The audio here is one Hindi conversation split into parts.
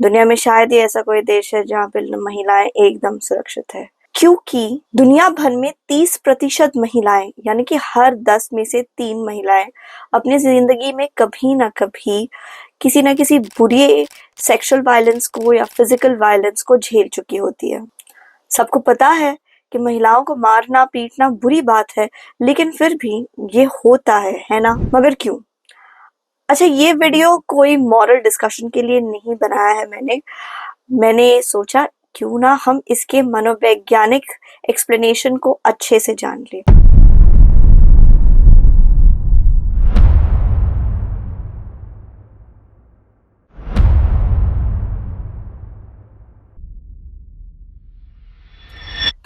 दुनिया में शायद ही ऐसा कोई देश है जहाँ पे महिलाएं एकदम सुरक्षित है, क्योंकि दुनिया भर में 30% महिलाएं यानी कि हर 10 में से 3 महिलाएं अपनी जिंदगी में कभी ना कभी किसी ना किसी बुरी सेक्सुअल वायलेंस को या फिजिकल वायलेंस को झेल चुकी होती है। सबको पता है कि महिलाओं को मारना पीटना बुरी बात है, लेकिन फिर भी ये होता है ना? मगर क्यों? अच्छा, ये वीडियो कोई मॉरल डिस्कशन के लिए नहीं बनाया है मैंने सोचा क्यों ना हम इसके मनोवैज्ञानिक एक्सप्लेनेशन को अच्छे से जान लें।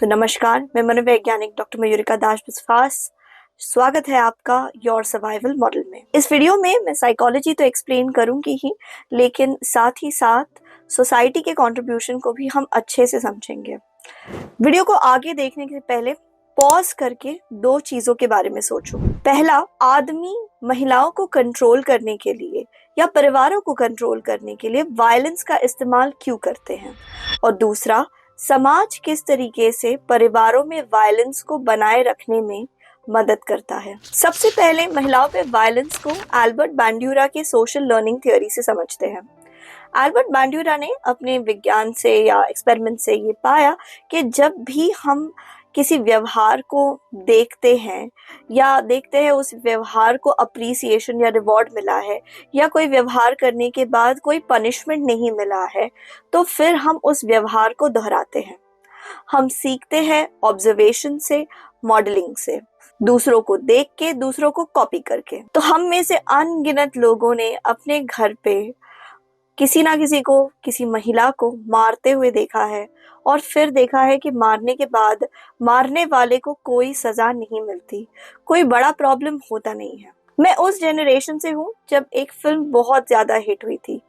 तो नमस्कार, मैं मनोवैज्ञानिक डॉक्टर मयूरिका दास बिस्वास। स्वागत है आपका योर सर्वाइवल मॉडल में। इस वीडियो में मैं साइकोलॉजी तो एक्सप्लेन करूंगी ही, लेकिन साथ ही साथ सोसाइटी के कंट्रीब्यूशन को भी हम अच्छे से समझेंगे। वीडियो को आगे देखने से पहले पॉज करके 2 चीजों के बारे में सोचो। पहला, आदमी महिलाओं को कंट्रोल करने के लिए या परिवारों को कंट्रोल करने के लिए वायलेंस का इस्तेमाल क्यों करते हैं, और दूसरा, समाज किस तरीके से परिवारों में वायलेंस को बनाए रखने में मदद करता है। सबसे पहले महिलाओं पे वायलेंस को एल्बर्ट बैंड्यूरा के सोशल लर्निंग थ्योरी से समझते हैं। एल्बर्ट बैंड्यूरा ने अपने विज्ञान से या एक्सपेरिमेंट से ये पाया कि जब भी हम किसी व्यवहार को देखते हैं उस व्यवहार को अप्रिसिएशन या रिवॉर्ड मिला है, या कोई व्यवहार करने के बाद कोई पनिशमेंट नहीं मिला है, तो फिर हम उस व्यवहार को दोहराते हैं। हम सीखते हैं ऑब्जर्वेशन से, मॉडलिंग से, दूसरों को देख के, दूसरों को कॉपी करके। तो हम में से अनगिनत लोगों ने अपने घर पे किसी ना किसी को, किसी महिला को मारते हुए देखा है, और फिर देखा है कि मारने के बाद मारने वाले को कोई सजा नहीं मिलती, कोई बड़ा प्रॉब्लम होता नहीं है। मैं उस जनरेशन से हूँ जब एक फिल्म बहुत ज्यादा हिट हुई थी,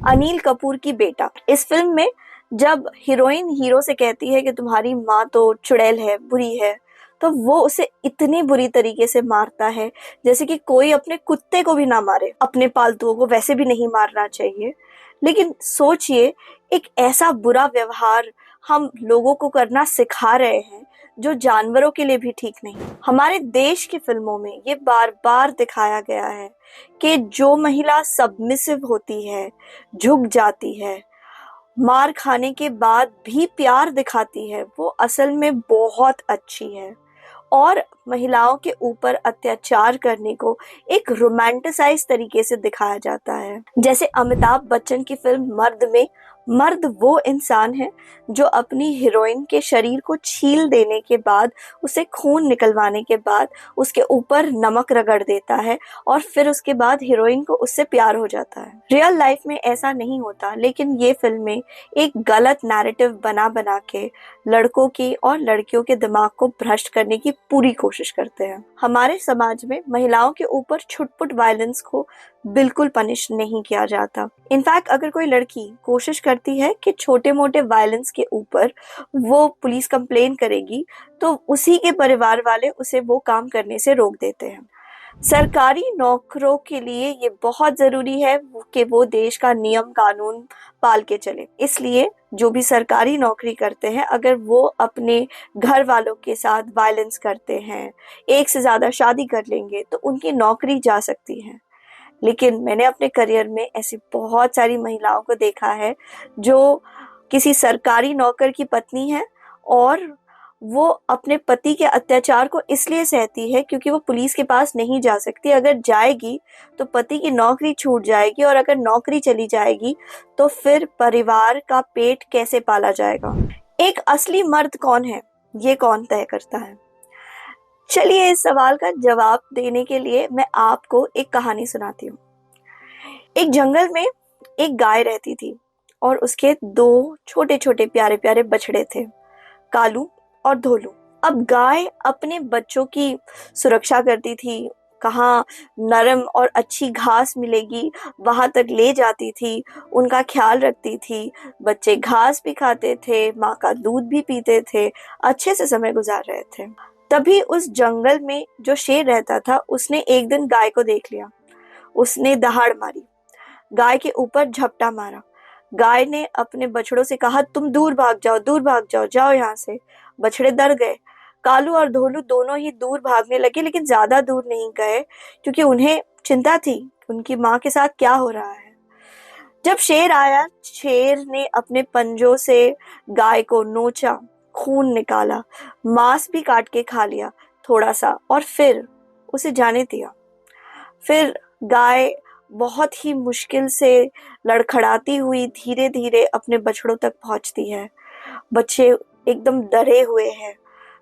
अनिल कपूर की बेटा। इस फिल्म में जब हीरोइन हीरो से कहती है कि तुम्हारी माँ तो चुड़ैल है, बुरी है, तो वो उसे इतनी बुरी तरीके से मारता है जैसे कि कोई अपने कुत्ते को भी ना मारे। अपने पालतुओं को वैसे भी नहीं मारना चाहिए, लेकिन सोचिए, एक ऐसा बुरा व्यवहार हम लोगों को करना सिखा रहे हैं जो जानवरों के लिए भी ठीक नहीं। हमारे देश की फिल्मों में ये बार बार दिखाया गया है कि जो महिला सबमिसिव होती है, झुक जाती है, मार खाने के बाद भी प्यार दिखाती है, वो असल में बहुत अच्छी है, और महिलाओं के ऊपर अत्याचार करने को एक रोमांटिसाइज तरीके से दिखाया जाता है। जैसे अमिताभ बच्चन की फिल्म मर्द में मर्द वो इंसान है जो अपनी हीरोइन के शरीर को छील देने के बाद, उसे खून निकलवाने के बाद उसके ऊपर नमक रगड़ देता है, और फिर उसके बाद हीरोइन को उससे प्यार हो जाता है। रियल लाइफ में ऐसा नहीं होता, लेकिन ये फिल्में एक गलत नैरेटिव बना बना के लड़कों की और लड़कियों के दिमाग को भ्रष्ट करने की पूरी कोशिश करते हैं। हमारे समाज में महिलाओं के ऊपर छुटपुट वायलेंस को बिल्कुल पनिश नहीं किया जाता। इनफैक्ट अगर कोई लड़की कोशिश करती है कि छोटे मोटे वायलेंस के ऊपर वो पुलिस कंप्लेन करेगी, तो उसी के परिवार वाले उसे वो काम करने से रोक देते हैं। सरकारी नौकरों के लिए ये बहुत जरूरी है कि वो देश का नियम कानून पाल के चले। इसलिए जो भी सरकारी नौकरी करते हैं, अगर वो अपने घर वालों के साथ वायलेंस करते हैं, एक से ज्यादा शादी कर लेंगे, तो उनकी नौकरी जा सकती है। लेकिन मैंने अपने करियर में ऐसी बहुत सारी महिलाओं को देखा है जो किसी सरकारी नौकर की पत्नी है, और वो अपने पति के अत्याचार को इसलिए सहती है क्योंकि वो पुलिस के पास नहीं जा सकती। अगर जाएगी तो पति की नौकरी छूट जाएगी, और अगर नौकरी चली जाएगी तो फिर परिवार का पेट कैसे पाला जाएगा। एक असली मर्द कौन है, ये कौन तय करता है? चलिए, इस सवाल का जवाब देने के लिए मैं आपको एक कहानी सुनाती हूँ। एक जंगल में एक गाय रहती थी, और उसके 2 छोटे छोटे प्यारे प्यारे बछड़े थे, कालू और धोलू। अब गाय अपने बच्चों की सुरक्षा करती थी, कहाँ नरम और अच्छी घास मिलेगी वहां तक ले जाती थी, उनका ख्याल रखती थी। बच्चे घास भी खाते थे, माँ का दूध भी पीते थे, अच्छे से समय गुजार रहे थे। तभी उस जंगल में जो शेर रहता था, उसने एक दिन गाय को देख लिया। उसने दहाड़ मारी, गाय के ऊपर झपटा मारा। गाय ने अपने बछड़ों से कहा, तुम दूर भाग जाओ, दूर भाग जाओ, जाओ यहाँ से। बछड़े डर गए। कालू और धोलू दोनों ही दूर भागने लगे, लेकिन ज्यादा दूर नहीं गए क्योंकि उन्हें चिंता थी उनकी माँ के साथ क्या हो रहा है। जब शेर आया, शेर ने अपने पंजों से गाय को नोचा, खून निकाला, मांस भी काट के खा लिया थोड़ा सा, और फिर उसे जाने दिया। फिर गाय बहुत ही मुश्किल से लड़खड़ाती हुई धीरे धीरे अपने बछड़ों तक पहुंचती है। बच्चे एकदम डरे हुए हैं।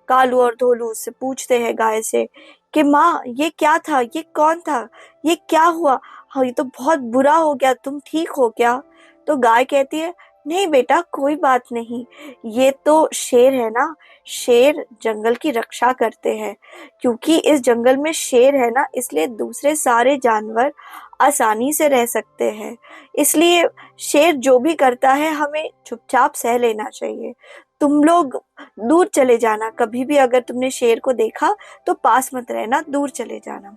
कालू और धोलू उससे पूछते हैं गाय से कि माँ, ये क्या था, ये कौन था, ये क्या हुआ? हाँ, ये तो बहुत बुरा हो गया, तुम ठीक हो क्या? तो गाय कहती है, नहीं बेटा, कोई बात नहीं, ये तो शेर है ना, शेर जंगल की रक्षा करते हैं। क्योंकि इस जंगल में शेर है ना, इसलिए दूसरे सारे जानवर आसानी से रह सकते हैं। इसलिए शेर जो भी करता है हमें चुपचाप सह लेना चाहिए। तुम लोग दूर चले जाना, कभी भी अगर तुमने शेर को देखा तो पास मत रहना, दूर चले जाना।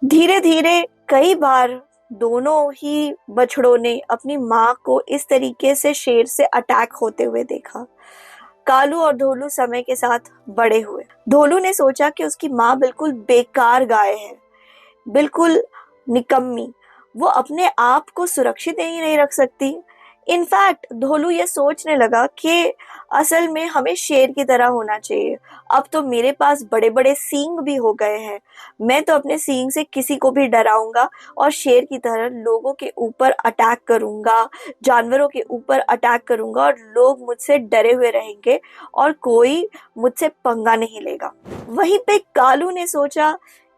धीरे धीरे कई बार दोनों ही बछड़ों ने अपनी माँ को इस तरीके से शेर से अटैक होते हुए देखा। कालू और धोलू समय के साथ बड़े हुए। धोलू ने सोचा कि उसकी माँ बिल्कुल बेकार गाय है, बिल्कुल निकम्मी, वो अपने आप को सुरक्षित ही नहीं रख सकती। इनफैक्ट धोलू ये सोचने लगा कि असल में हमें शेर की तरह होना चाहिए। अब तो मेरे पास बड़े बड़े सींग भी हो गए हैं, मैं तो अपने सींग से किसी को भी डराऊंगा और शेर की तरह लोगों के ऊपर अटैक करूंगा, जानवरों के ऊपर अटैक करूंगा, और लोग मुझसे डरे हुए रहेंगे और कोई मुझसे पंगा नहीं लेगा। वहीं पे कालू ने सोचा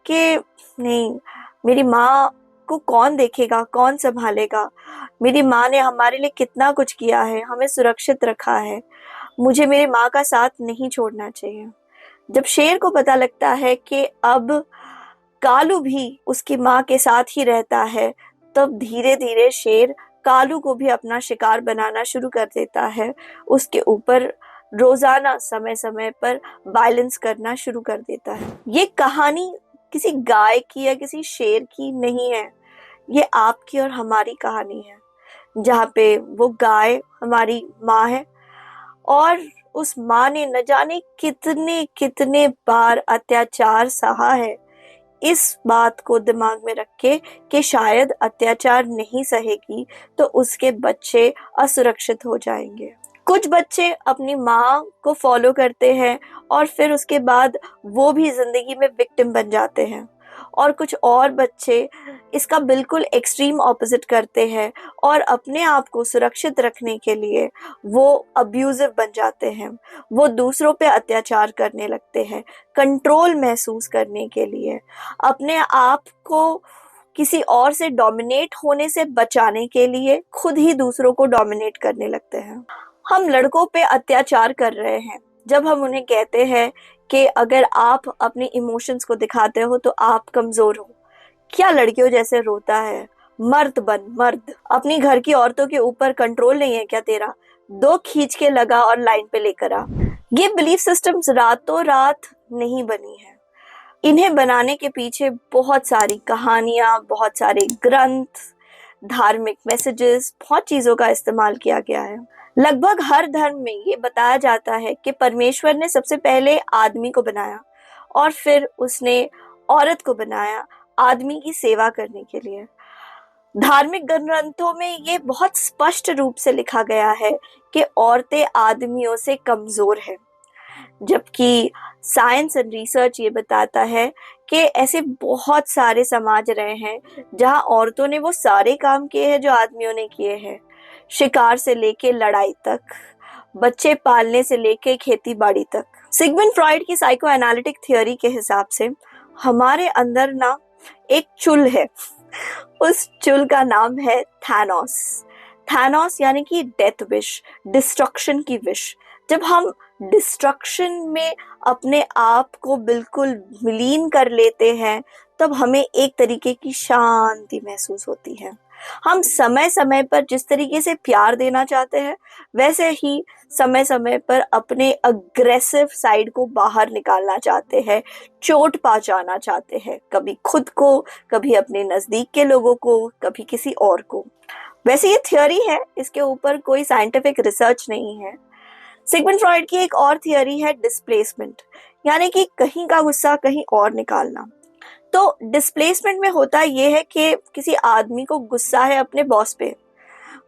कि नहीं, मेरी माँ को कौन देखेगा, कौन संभालेगा? मेरी माँ ने हमारे लिए कितना कुछ किया है, हमें सुरक्षित रखा है, मुझे मेरी माँ का साथ नहीं छोड़ना चाहिए। जब शेर को पता लगता है कि अब कालू भी उसकी माँ के साथ ही रहता है, तब धीरे धीरे शेर कालू को भी अपना शिकार बनाना शुरू कर देता है। उसके ऊपर रोजाना समय समय पर वायलेंस करना शुरू कर देता है। ये कहानी किसी गाय की या किसी शेर की नहीं है, ये आपकी और हमारी कहानी है, जहाँ पे वो गाय हमारी माँ है और उस माँ ने न जाने कितने कितने बार अत्याचार सहा है, इस बात को दिमाग में रख के कि शायद अत्याचार नहीं सहेगी तो उसके बच्चे असुरक्षित हो जाएंगे। कुछ बच्चे अपनी माँ को फॉलो करते हैं और फिर उसके बाद वो भी जिंदगी में विक्टिम बन जाते हैं, और कुछ और बच्चे इसका बिल्कुल एक्सट्रीम ऑपोजिट करते हैं और अपने आप को सुरक्षित रखने के लिए वो अब्यूजिव बन जाते हैं। वो दूसरों पे अत्याचार करने लगते हैं, कंट्रोल महसूस करने के लिए, अपने आप को किसी और से डोमिनेट होने से बचाने के लिए खुद ही दूसरों को डोमिनेट करने लगते हैं। हम लड़कों पे अत्याचार कर रहे हैं जब हम उन्हें कहते हैं कि अगर आप अपने इमोशंस को दिखाते हो तो आप कमजोर हो। क्या लड़कियों जैसे रोता है? मर्द बन, मर्द। अपनी घर की औरतों के ऊपर कंट्रोल नहीं है क्या तेरा? दो खींच के लगा और लाइन पे लेकर आ। ये बिलीफ सिस्टम्स रातों रात नहीं बनी है, इन्हें बनाने के पीछे बहुत सारी कहानियां, बहुत सारे ग्रंथ, धार्मिक मैसेजेस, बहुत चीजों का इस्तेमाल किया गया है। लगभग हर धर्म में ये बताया जाता है कि परमेश्वर ने सबसे पहले आदमी को बनाया और फिर उसने औरत को बनाया आदमी की सेवा करने के लिए। धार्मिक ग्रंथों में ये बहुत स्पष्ट रूप से लिखा गया है कि औरतें आदमियों से कमजोर है, जबकि साइंस एंड रिसर्च ये बताता है कि ऐसे बहुत सारे समाज रहे हैं जहां औरतों ने वो सारे काम किए हैं जो आदमियों ने किए हैं, शिकार से लेके लड़ाई तक, बच्चे पालने से लेके खेती बाड़ी तक। सिगमंड फ्रॉइड की साइको एनालिटिक थियोरी के हिसाब से हमारे अंदर ना एक चुल है, उस चुल का नाम है थैनोस। थैनोस यानी कि डेथ विश, डिस्ट्रक्शन की विश। जब हम डिस्ट्रक्शन में अपने आप को बिल्कुल विलीन कर लेते हैं तब हमें एक तरीके की शांति महसूस होती है। हम समय समय पर जिस तरीके से प्यार देना चाहते हैं वैसे ही समय समय पर अपने अग्रेसिव साइड को बाहर निकालना चाहते हैं, चोट पहुंचाना चाहते हैं, कभी खुद को, कभी अपने नजदीक के लोगों को, कभी किसी और को। वैसे ये थियोरी है, इसके ऊपर कोई साइंटिफिक रिसर्च नहीं है। सिगमंड फ्रॉइड की एक और थियोरी है डिस्प्लेसमेंट, यानी कि कहीं का गुस्सा कहीं और निकालना। तो डिस्प्लेसमेंट में होता ये है कि किसी आदमी को गुस्सा है अपने बॉस पे,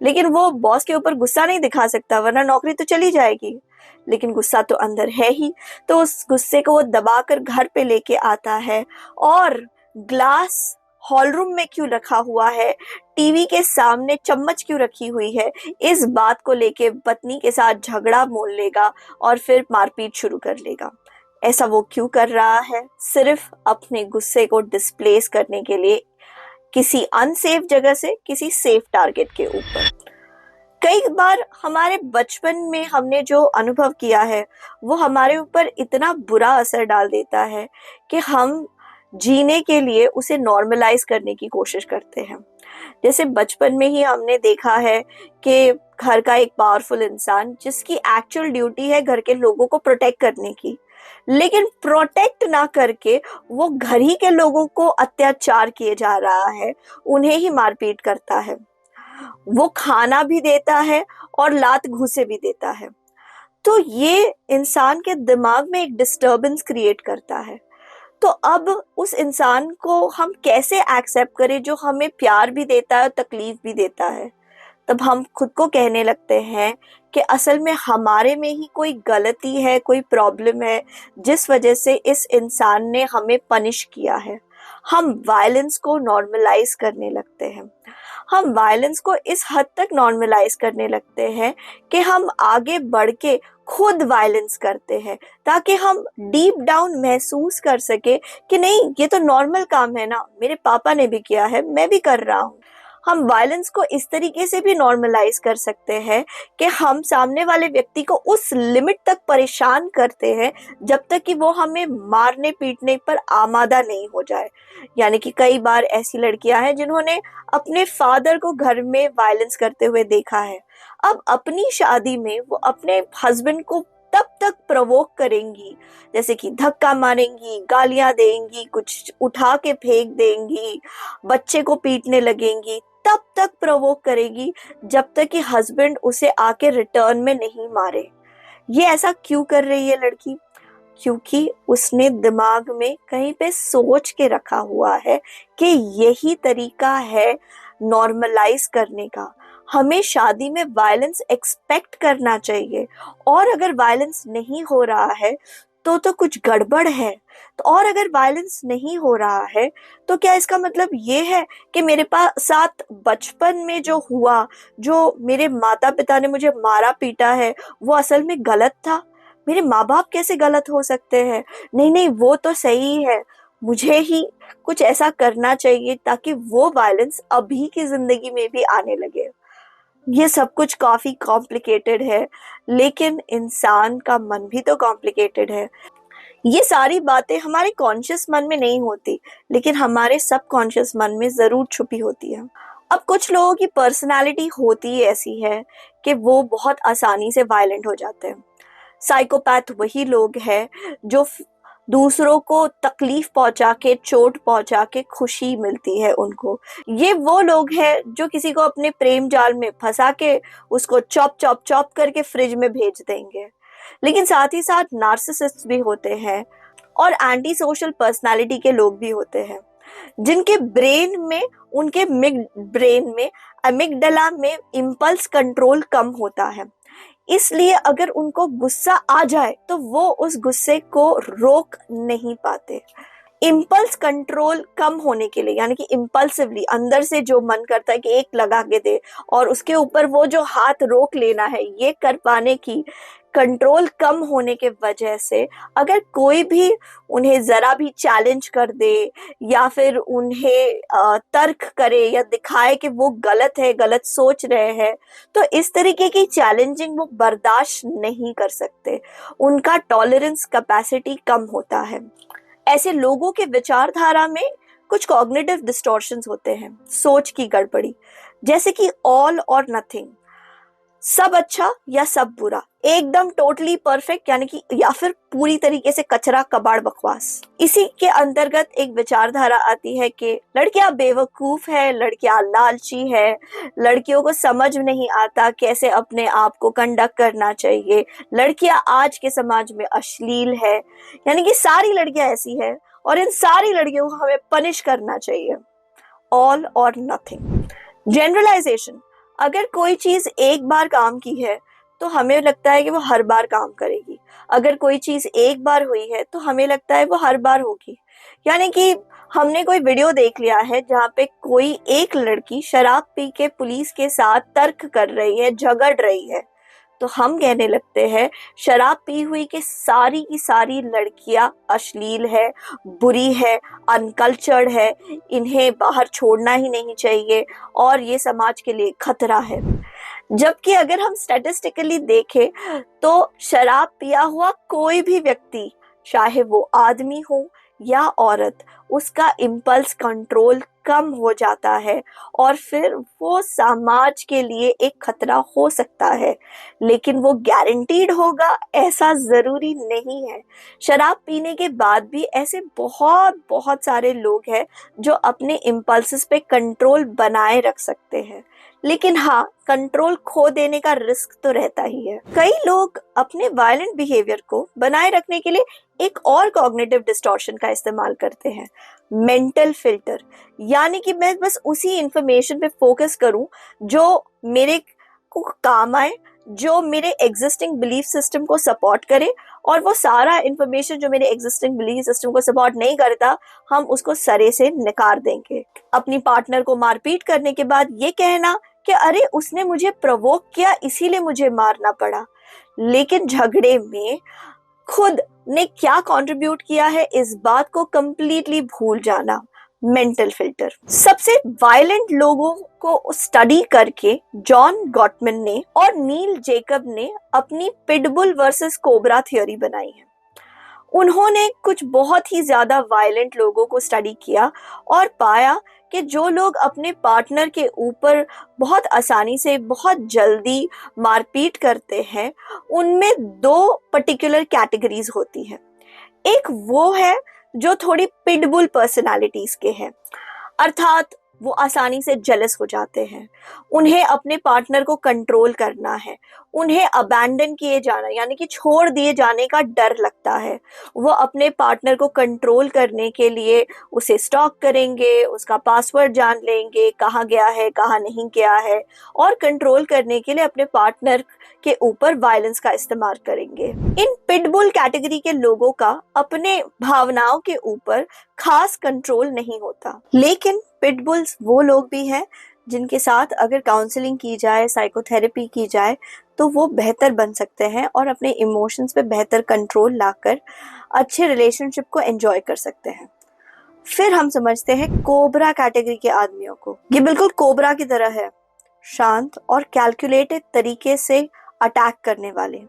लेकिन वो बॉस के ऊपर गुस्सा नहीं दिखा सकता वरना नौकरी तो चली जाएगी, लेकिन गुस्सा तो अंदर है ही। तो उस गुस्से को वो दबाकर घर पे लेके आता है और ग्लास हॉल रूम में क्यों रखा हुआ है, टीवी के सामने चम्मच क्यों रखी हुई है, इस बात को लेके पत्नी के साथ झगड़ा मोल लेगा और फिर मारपीट शुरू कर लेगा। ऐसा वो क्यों कर रहा है? सिर्फ अपने गुस्से को डिस्प्लेस करने के लिए, किसी अनसेफ जगह से किसी सेफ टारगेट के ऊपर। कई बार हमारे बचपन में हमने जो अनुभव किया है वो हमारे ऊपर इतना बुरा असर डाल देता है कि हम जीने के लिए उसे नॉर्मलाइज करने की कोशिश करते हैं। जैसे बचपन में ही हमने देखा है कि घर का एक पावरफुल इंसान जिसकी एक्चुअल ड्यूटी है घर के लोगों को प्रोटेक्ट करने की, लेकिन प्रोटेक्ट ना करके वो घर ही के लोगों को अत्याचार किए जा रहा है, उन्हें ही मारपीट करता है, वो खाना भी देता है और लात घूंसे भी देता है। तो ये इंसान के दिमाग में एक डिस्टरबेंस क्रिएट करता है। तो अब उस इंसान को हम कैसे एक्सेप्ट करें जो हमें प्यार भी देता है, तकलीफ भी देता है? तब हम खुद को कहने लगते हैं कि असल में हमारे में ही कोई गलती है, कोई प्रॉब्लम है जिस वजह से इस इंसान ने हमें पनिश किया है। हम वायलेंस को नॉर्मलाइज करने लगते हैं। हम वायलेंस को इस हद तक नॉर्मलाइज करने लगते हैं कि हम आगे बढ़ के खुद वायलेंस करते हैं ताकि हम डीप डाउन महसूस कर सके कि नहीं, ये तो नॉर्मल काम है ना, मेरे पापा ने भी किया है, मैं भी कर रहा हूँ। हम वायलेंस को इस तरीके से भी नॉर्मलाइज कर सकते हैं कि हम सामने वाले व्यक्ति को उस लिमिट तक परेशान करते हैं जब तक कि वो हमें मारने पीटने पर आमादा नहीं हो जाए। यानी कि कई बार ऐसी लड़कियां हैं जिन्होंने अपने फादर को घर में वायलेंस करते हुए देखा है। अब अपनी शादी में वो अपने हस्बैंड को तब तक प्रवोक करेंगी, जैसे कि धक्का मारेंगी, गालियां देंगी, कुछ उठा के फेंक देंगी, बच्चे को पीटने लगेंगी, तब तक प्रवोक करेगी जब तक कि हस्बैंड उसे आके रिटर्न में नहीं मारे। ये ऐसा क्यों कर रही है लड़की? क्योंकि उसने दिमाग में कहीं पे सोच के रखा हुआ है कि यही तरीका है नॉर्मलाइज करने का। हमें शादी में वायलेंस एक्सपेक्ट करना चाहिए, और अगर वायलेंस नहीं हो रहा है तो कुछ गड़बड़ है। तो और अगर वायलेंस नहीं हो रहा है तो क्या इसका मतलब ये है कि मेरे पास साथ बचपन में जो हुआ, जो मेरे माता पिता ने मुझे मारा पीटा है, वो असल में गलत था? मेरे माँ बाप कैसे गलत हो सकते हैं? नहीं नहीं, वो तो सही है, मुझे ही कुछ ऐसा करना चाहिए ताकि वो वायलेंस अभी की जिंदगी में भी आने लगे। ये सब कुछ काफी कॉम्प्लिकेटेड है, लेकिन इंसान का मन भी तो कॉम्प्लिकेटेड है। ये सारी बातें हमारे कॉन्शियस मन में नहीं होती, लेकिन हमारे सबकॉन्शियस मन में जरूर छुपी होती है। अब कुछ लोगों की पर्सनालिटी होती ऐसी है कि वो बहुत आसानी से वायलेंट हो जाते हैं। साइकोपैथ वही लोग हैं जो दूसरों को तकलीफ पहुंचा के, चोट पहुंचा के खुशी मिलती है उनको। ये वो लोग हैं जो किसी को अपने प्रेम जाल में फंसा के उसको चॉप चॉप चॉप करके फ्रिज में भेज देंगे। लेकिन साथ ही साथ नार्सिसिस्ट भी होते हैं और एंटी सोशल पर्सनालिटी के लोग भी होते हैं, जिनके ब्रेन में, उनके मिड ब्रेन में, अमिगडाला में इम्पल्स कंट्रोल कम होता है। इसलिए अगर उनको गुस्सा आ जाए तो वो उस गुस्से को रोक नहीं पाते। इम्पल्स कंट्रोल कम होने के लिए, यानी कि इम्पल्सिवली अंदर से जो मन करता है कि एक लगा के दे और उसके ऊपर वो जो हाथ रोक लेना है, ये कर पाने की कंट्रोल कम होने के वजह से अगर कोई भी उन्हें जरा भी चैलेंज कर दे या फिर उन्हें तर्क करे या दिखाए कि वो गलत है, गलत सोच रहे हैं, तो इस तरीके की चैलेंजिंग वो बर्दाश्त नहीं कर सकते। उनका टॉलरेंस कैपेसिटी कम होता है। ऐसे लोगों के विचारधारा में कुछ कॉग्निटिव डिस्टॉर्शंस होते हैं, सोच की गड़बड़ी, जैसे कि ऑल और नथिंग। सब अच्छा या सब बुरा, एकदम टोटली परफेक्ट यानी कि, या फिर पूरी तरीके से कचरा कबाड़ बकवास। इसी के अंतर्गत एक विचारधारा आती है कि लड़कियां बेवकूफ है, लड़कियां लालची है, लड़कियों को समझ नहीं आता कैसे अपने आप को कंडक्ट करना चाहिए, लड़कियां आज के समाज में अश्लील है, यानी कि सारी लड़कियां ऐसी है और इन सारी लड़कियों को हमें पनिश करना चाहिए। ऑल और नथिंग। जनरलाइजेशन, अगर कोई चीज एक बार काम की है तो हमें लगता है कि वो हर बार काम करेगी, अगर कोई चीज एक बार हुई है तो हमें लगता है वो हर बार होगी। यानी कि हमने कोई वीडियो देख लिया है जहाँ पे कोई एक लड़की शराब पी के पुलिस के साथ तर्क कर रही है, झगड़ रही है, तो हम कहने लगते हैं शराब पी हुई कि सारी की सारी लड़कियां अश्लील है, बुरी है, अनकल्चर्ड है, इन्हें बाहर छोड़ना ही नहीं चाहिए और ये समाज के लिए खतरा है। जबकि अगर हम स्टैटिस्टिकली देखें तो शराब पिया हुआ कोई भी व्यक्ति, चाहे वो आदमी हो या औरत, उसका इम्पल्स कंट्रोल कम हो जाता है और फिर वो समाज के लिए एक खतरा हो सकता है, लेकिन वो गारंटीड होगा ऐसा जरूरी नहीं है। शराब पीने के बाद भी ऐसे बहुत बहुत सारे लोग हैं जो अपने इम्पल्सेस पे कंट्रोल बनाए रख सकते हैं, लेकिन हाँ, कंट्रोल खो देने का रिस्क तो रहता ही है। कई लोग अपने वायलेंट बिहेवियर को बनाए रखने के लिए एक और कॉग्निटिव डिस्टॉर्शन का इस्तेमाल करते हैं, मेंटल फिल्टर। यानी कि मैं बस उसी इंफॉर्मेशन पे फोकस करूं जो मेरे को काम आए, जो मेरे एग्जिस्टिंग बिलीफ सिस्टम को सपोर्ट करे, और वो सारा इंफॉर्मेशन जो मेरे एग्जिस्टिंग बिलीफ सिस्टम को सपोर्ट नहीं करता, हम उसको सरे से नकार देंगे। अपनी पार्टनर को मारपीट करने के बाद ये कहना कि अरे उसने मुझे प्रोवोक किया इसीलिए मुझे मारना पड़ा, लेकिन झगड़े में खुद ने क्या कंट्रीब्यूट किया है इस बात को कंप्लीटली भूल जाना, मेंटल फिल्टर। सबसे वायलेंट लोगों को स्टडी करके जॉन गॉटमैन ने और नील जेकब ने अपनी पिटबुल वर्सेस कोबरा थ्योरी बनाई है। उन्होंने कुछ बहुत ही ज्यादा वायलेंट लोगों को स्टडी किया और पाया कि जो लोग अपने पार्टनर के ऊपर बहुत आसानी से, बहुत जल्दी मारपीट करते हैं, उनमें दो पर्टिकुलर कैटेगरीज होती है। एक वो है जो थोड़ी पिटबुल पर्सनालिटीज के हैं, अर्थात वो आसानी से जेलस हो जाते हैं, उन्हें अपने पार्टनर को कंट्रोल करना है, उन्हें अबैंडन किए जाना यानी कि छोड़ दिए जाने का डर लगता है, वो अपने पार्टनर को कंट्रोल करने के लिए उसे स्टॉक करेंगे, उसका पासवर्ड जान लेंगे, कहाँ गया है कहाँ नहीं गया है, और कंट्रोल करने के लिए अपने पार्टनर के ऊपर वायलेंस का इस्तेमाल करेंगे। इन पिटबुल कैटेगरी के लोगों का अपने भावनाओं के ऊपर खास कंट्रोल नहीं होता, लेकिन पिटबुल्स वो लोग भी हैं जिनके साथ अगर काउंसलिंग की जाए, साइकोथेरेपी की जाए, तो वो बेहतर बन सकते हैं और अपने इमोशंस पे बेहतर कंट्रोल लाकर अच्छे रिलेशनशिप को एंजॉय कर सकते हैं। फिर हम समझते हैं कोबरा कैटेगरी के आदमियों को। ये बिल्कुल कोबरा की तरह है, शांत और कैलकुलेटेड तरीके से अटैक करने वाले।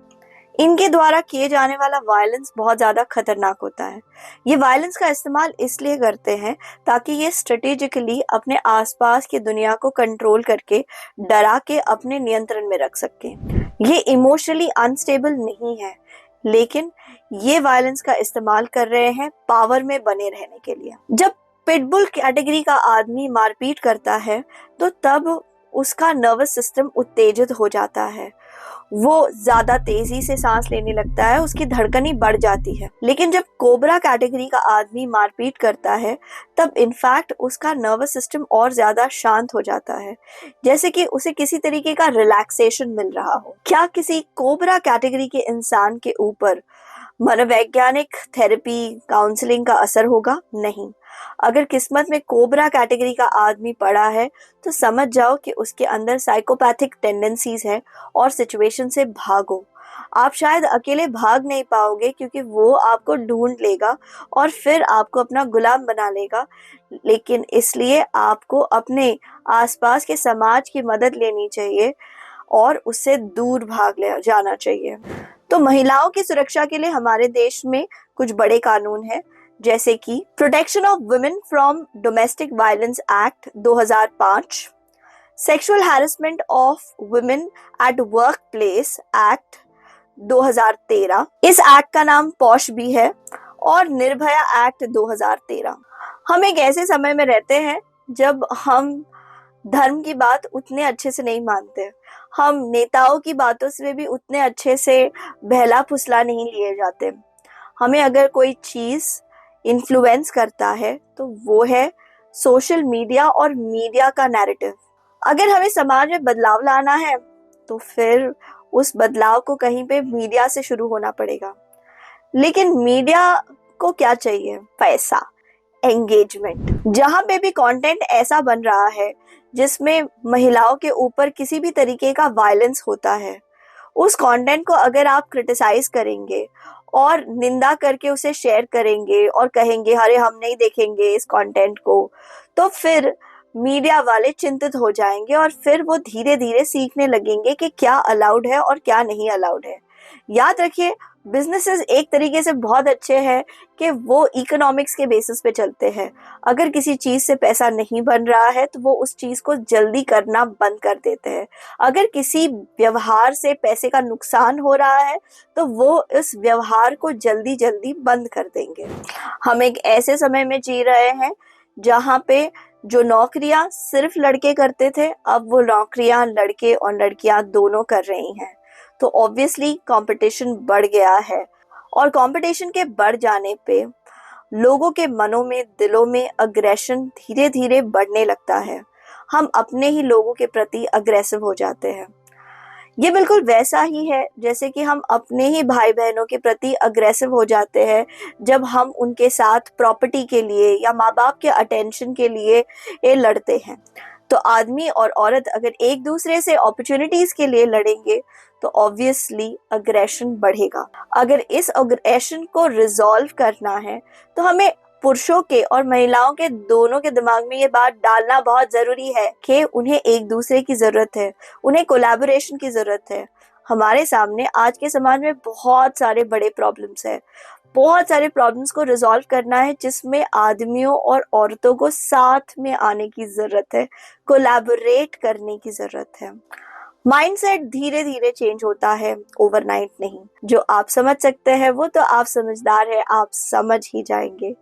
इनके द्वारा किए जाने वाला वायलेंस बहुत ज़्यादा खतरनाक होता है। ये वायलेंस का इस्तेमाल इसलिए करते हैं ताकि ये स्ट्रेटेजिकली अपने आसपास की दुनिया को कंट्रोल करके, डरा के अपने नियंत्रण में रख सके। ये इमोशनली अनस्टेबल नहीं है, लेकिन ये वायलेंस का इस्तेमाल कर रहे हैं पावर में बने रहने के लिए। जब पिटबुल कैटेगरी का आदमी मारपीट करता है तो तब उसका नर्वस सिस्टम उत्तेजित हो जाता है, वो ज्यादा तेजी से सांस लेने लगता है, उसकी धड़कनें बढ़ जाती है। लेकिन जब कोबरा कैटेगरी का आदमी मारपीट करता है तब इनफैक्ट उसका नर्वस सिस्टम और ज्यादा शांत हो जाता है, जैसे कि उसे किसी तरीके का रिलैक्सेशन मिल रहा हो। क्या किसी कोबरा कैटेगरी के इंसान के ऊपर मनोवैज्ञानिक थेरेपी, काउंसलिंग का असर होगा? नहीं। अगर किस्मत में कोबरा कैटेगरी का आदमी पड़ा है तो समझ जाओ कि उसके अंदर साइकोपैथिक टेंडेंसीज है और सिचुएशन से भागो। आप शायद अकेले भाग नहीं पाओगे क्योंकि वो आपको ढूंढ लेगा और फिर आपको अपना गुलाम बना लेगा, लेकिन इसलिए आपको अपने आसपास के समाज की मदद लेनी चाहिए और उससे दूर भाग ले जाना चाहिए। तो महिलाओं की सुरक्षा के लिए हमारे देश में कुछ बड़े कानून हैं, जैसे कि protection of women from domestic violence act 2005, sexual harassment of women at work place act 2013। इस एक्ट का नाम पॉश भी है, और निर्भया एक्ट 2013। हम एक ऐसे समय में रहते हैं जब हम धर्म की बात उतने अच्छे से नहीं मानते, हम नेताओं की बातों से भी उतने अच्छे से बहला फुसला नहीं लिए जाते। हमें अगर कोई चीज इन्फ्लुएंस करता है तो वो है सोशल मीडिया और मीडिया का नैरेटिव। अगर हमें समाज में बदलाव लाना है तो फिर उस बदलाव को कहीं पे मीडिया से शुरू होना पड़ेगा। लेकिन मीडिया को क्या चाहिए? पैसा, एंगेजमेंट। जहां पे भी कंटेंट ऐसा बन रहा है जिसमें महिलाओं के ऊपर किसी भी तरीके का वायलेंस होता है, उस कंटेंट को अगर आप क्रिटिसाइज करेंगे और निंदा करके उसे शेयर करेंगे और कहेंगे अरे हम नहीं देखेंगे इस कंटेंट को, तो फिर मीडिया वाले चिंतित हो जाएंगे और फिर वो धीरे धीरे सीखने लगेंगे कि क्या अलाउड है और क्या नहीं अलाउड है। याद रखिए, बिजनेसेस एक तरीके से बहुत अच्छे हैं कि वो इकोनॉमिक्स के बेसिस पे चलते हैं। अगर किसी चीज से पैसा नहीं बन रहा है तो वो उस चीज को जल्दी करना बंद कर देते हैं। अगर किसी व्यवहार से पैसे का नुकसान हो रहा है तो वो इस व्यवहार को जल्दी जल्दी बंद कर देंगे। हम एक ऐसे समय में जी रहे हैं जहाँ पे जो नौकरियां सिर्फ लड़के करते थे, अब वो नौकरियां लड़के और लड़कियां दोनों कर रही हैं। तो ऑब्वियसली कंपटीशन बढ़ गया है, और कंपटीशन के बढ़ जाने पे लोगों के मनों में, दिलों में अग्रेशन धीरे धीरे बढ़ने लगता है। हम अपने ही लोगों के प्रति अग्रेसिव हो जाते हैं। ये बिल्कुल वैसा ही है जैसे कि हम अपने ही भाई बहनों के प्रति अग्रेसिव हो जाते हैं जब हम उनके साथ प्रॉपर्टी के लिए या माँ बाप के अटेंशन के लिए ये लड़ते हैं। तो आदमी और औरत अगर एक दूसरे से अपॉर्चुनिटीज के लिए लड़ेंगे तो ऑब्वियसली अग्रेशन बढ़ेगा। अगर इस अग्रेशन को रिजॉल्व करना है तो हमें पुरुषों के और महिलाओं के दोनों के दिमाग में ये बात डालना बहुत जरूरी है कि उन्हें एक दूसरे की जरूरत है, उन्हें कोलैबोरेशन की जरूरत है। हमारे सामने आज के समाज में बहुत सारे बड़े प्रॉब्लम्स है, बहुत सारे प्रॉब्लम्स को रिजॉल्व करना है, जिसमें आदमियों और औरतों को साथ में आने की जरूरत है, कोलैबोरेट करने की जरूरत है। माइंडसेट धीरे धीरे चेंज होता है, ओवरनाइट नहीं। जो आप समझ सकते हैं वो तो आप समझदार हैं, आप समझ ही जाएंगे।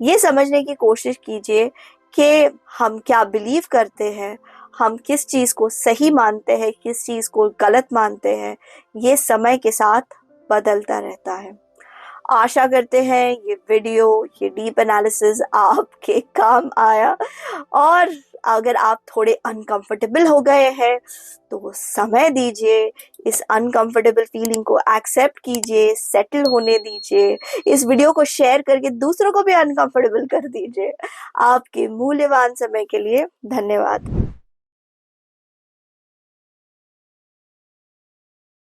ये समझने की कोशिश कीजिए कि हम क्या बिलीव करते हैं, हम किस चीज़ को सही मानते हैं, किस चीज़ को गलत मानते हैं। ये समय के साथ बदलता रहता है। आशा करते हैं ये वीडियो, ये डीप एनालिसिस आपके काम आया, और अगर आप थोड़े अनकंफर्टेबल हो गए हैं तो समय दीजिए, इस अनकंफर्टेबल फीलिंग को एक्सेप्ट कीजिए, सेटल होने दीजिए। इस वीडियो को शेयर करके दूसरों को भी अनकंफर्टेबल कर दीजिए। आपके मूल्यवान समय के लिए धन्यवाद।